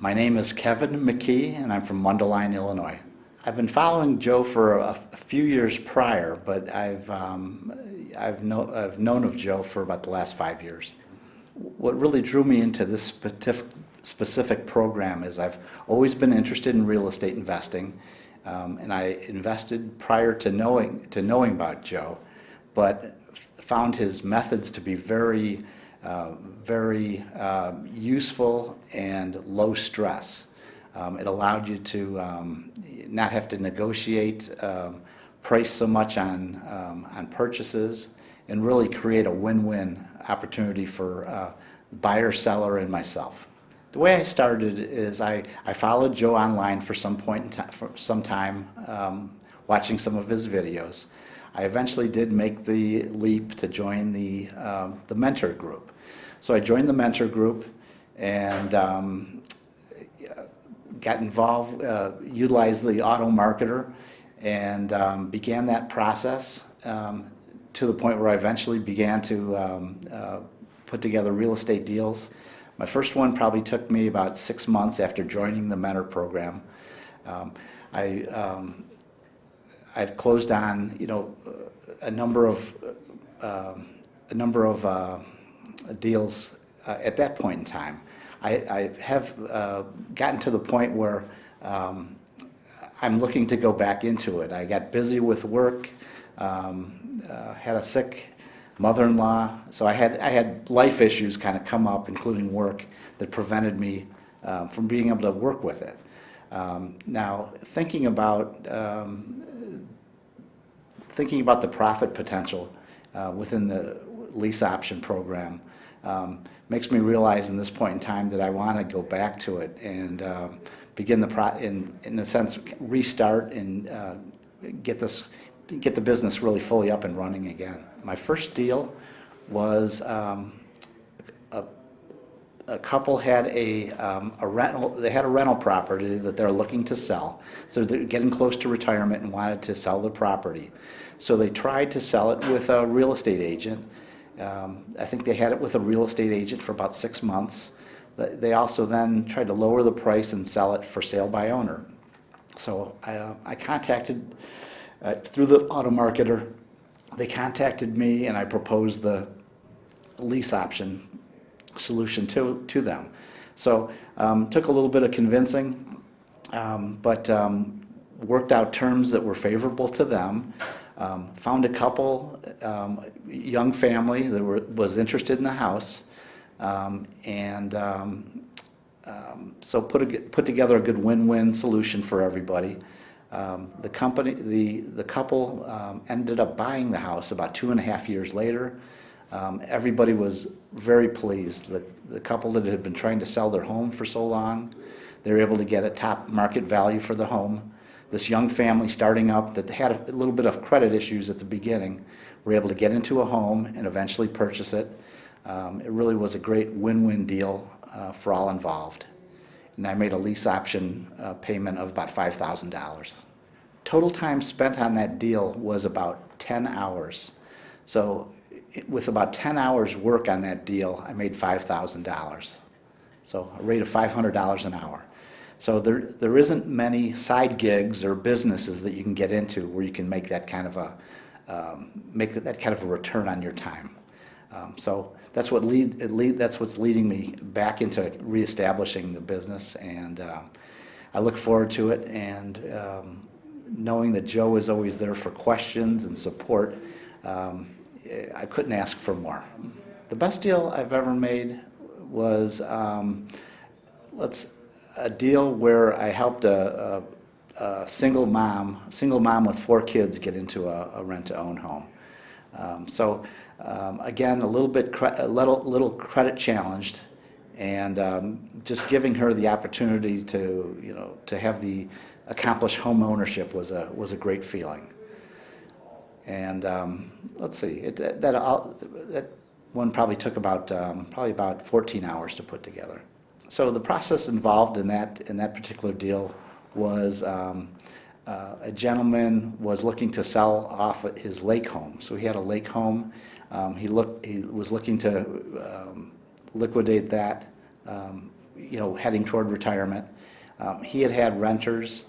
My name is Kevin McKee, and I'm from Mundelein, Illinois. I've been following Joe for a few years prior, but I've known of Joe for about the last 5 years. What really drew me into this specific program is I've always been interested in real estate investing, and I invested prior to knowing about Joe, but found his methods to be very useful and low stress. It allowed you to not have to negotiate price so much on purchases, and really create a win-win opportunity for buyer, seller, and myself. The way I started is I followed Joe online for some time, watching some of his videos. I eventually did make the leap to join the mentor group. So I joined the mentor group and got involved, utilized the auto marketer, and began that process to the point where I eventually began to put together real estate deals. My first one probably took me about 6 months after joining the mentor program. I've closed on, a number of deals at that point in time. I have gotten to the point where I'm looking to go back into it. I got busy with work, had a sick mother-in-law, so I had life issues kind of come up, including work, that prevented me from being able to work with it. Now, thinking about the profit potential within the lease option program makes me realize in this point in time that I want to go back to it and begin in a sense, restart and get the business really fully up and running again. My first deal was a couple had a rental. They had a rental property that they're looking to sell. So they're getting close to retirement and wanted to sell the property. So they tried to sell it with a real estate agent. I think they had it with a real estate agent for about 6 months. They also then tried to lower the price and sell it for sale by owner. So I contacted, through the auto marketer, they contacted me and I proposed the lease option solution to them. So took a little bit of convincing, but worked out terms that were favorable to them. Found a couple, young family that was interested in the house, and so put together a good win-win solution for everybody. The couple ended up buying the house about 2.5 years later. Everybody was very pleased. The couple that had been trying to sell their home for so long, they were able to get a top market value for the home. This young family starting up that had a little bit of credit issues at the beginning were able to get into a home and eventually purchase it. It really was a great win-win deal for all involved. And I made a lease option payment of about $5,000. Total time spent on that deal was about 10 hours. So with about 10 hours work on that deal, I made $5,000. So a rate of $500 an hour. So there isn't many side gigs or businesses that you can get into where you can make that kind of a return on your time. So that's what's leading me back into reestablishing the business, and I look forward to it. And knowing that Joe is always there for questions and support, I couldn't ask for more. The best deal I've ever made was a deal where I helped a single mom with 4 kids get into a rent-to-own home. Again, a little credit challenged, and just giving her the opportunity to have the accomplished home ownership was a great feeling. And let's see, that one probably took about 14 hours to put together. So the process involved in that particular deal was a gentleman was looking to sell off his lake home. So he had a lake home. He was looking to liquidate that. heading toward retirement. He had renters.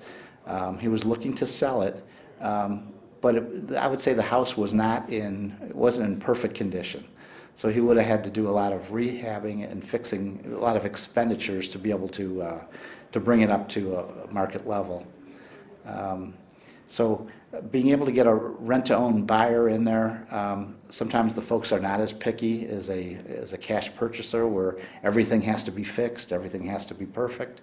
He was looking to sell it, but I would say the house wasn't in perfect condition. So he would have had to do a lot of rehabbing and fixing, a lot of expenditures to be able to bring it up to a market level. So being able to get a rent-to-own buyer in there, sometimes the folks are not as picky as a cash purchaser where everything has to be fixed, everything has to be perfect.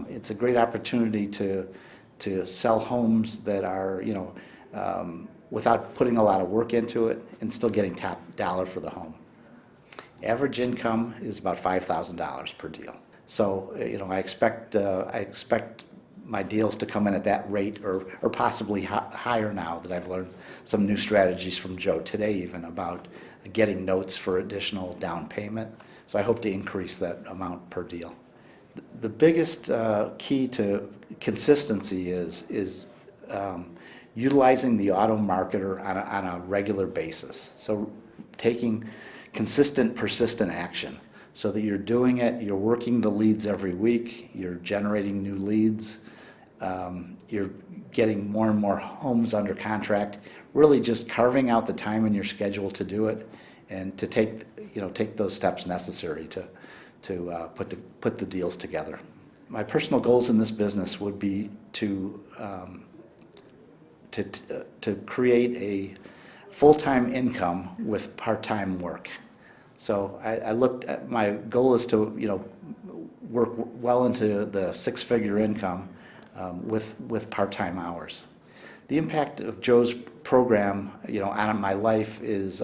It's a great opportunity to sell homes that are, without putting a lot of work into it and still getting top dollar for the home. Average income is about $5,000 per deal. So, I expect my deals to come in at that rate or possibly higher now that I've learned some new strategies from Joe today even about getting notes for additional down payment. So I hope to increase that amount per deal. The biggest key to consistency is utilizing the auto marketer on a regular basis. So taking consistent, persistent action so that you're doing it, you're working the leads every week, you're generating new leads, you're getting more and more homes under contract, really just carving out the time in your schedule to do it and to take those steps necessary to put the deals together. My personal goals in this business would be to create a full-time income with part-time work. So I looked at, my goal is to work well into the six-figure income with part-time hours. The impact of Joe's program on my life is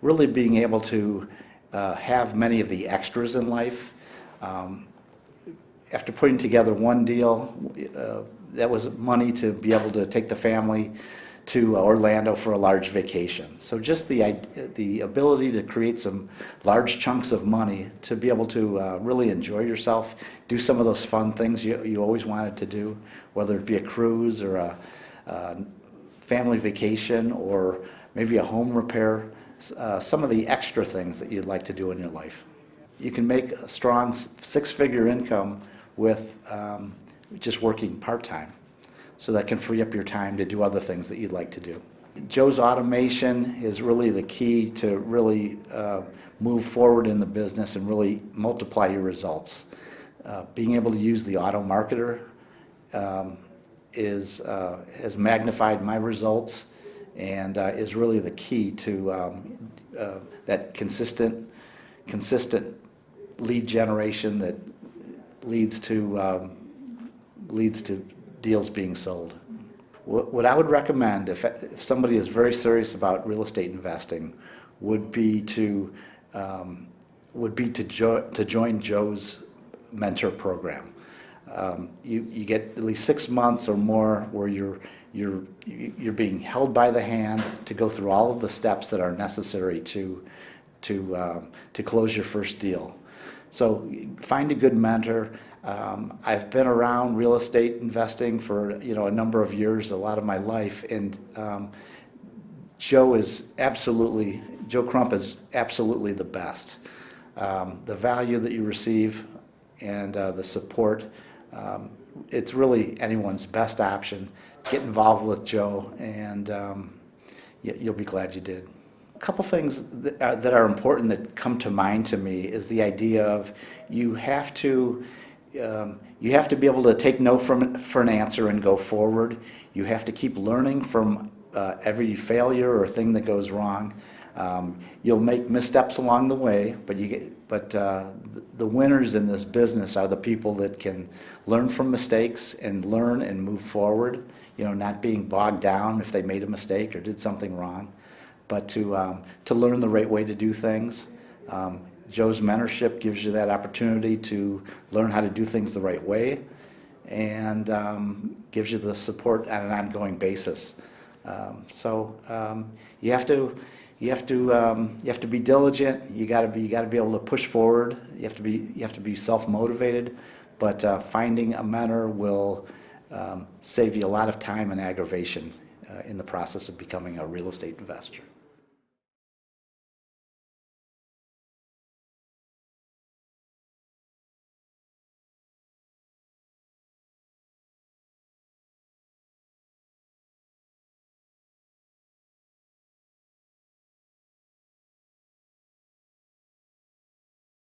really being able to have many of the extras in life. After putting together one deal, that was money to be able to take the family to Orlando for a large vacation. So just the ability to create some large chunks of money to be able to really enjoy yourself, do some of those fun things you always wanted to do, whether it be a cruise or a family vacation or maybe a home repair, some of the extra things that you'd like to do in your life. You can make a strong six-figure income with just working part-time. So that can free up your time to do other things that you'd like to do. Joe's automation is really the key to really move forward in the business and really multiply your results. Being able to use the auto marketer has magnified my results and is really the key to that consistent lead generation that leads to deals being sold. What I would recommend if somebody is very serious about real estate investing would be to join Joe's mentor program. You get at least 6 months or more where you're being held by the hand to go through all of the steps that are necessary to close your first deal. So find a good mentor. I've been around real estate investing for a number of years, a lot of my life, and Joe Crump is absolutely the best. The value that you receive and the support, it's really anyone's best option. Get involved with Joe, and you'll be glad you did. A couple things that are important that come to mind to me is the idea of you have to be able to take no for an answer and go forward. You have to keep learning from every failure or thing that goes wrong. You'll make missteps along the way, but the winners in this business are the people that can learn from mistakes and learn and move forward. Not being bogged down if they made a mistake or did something wrong, but to learn the right way to do things. Joe's mentorship gives you that opportunity to learn how to do things the right way, and gives you the support on an ongoing basis. You have to be diligent. You got to be able to push forward. You have to be self-motivated. But finding a mentor will save you a lot of time and aggravation in the process of becoming a real estate investor.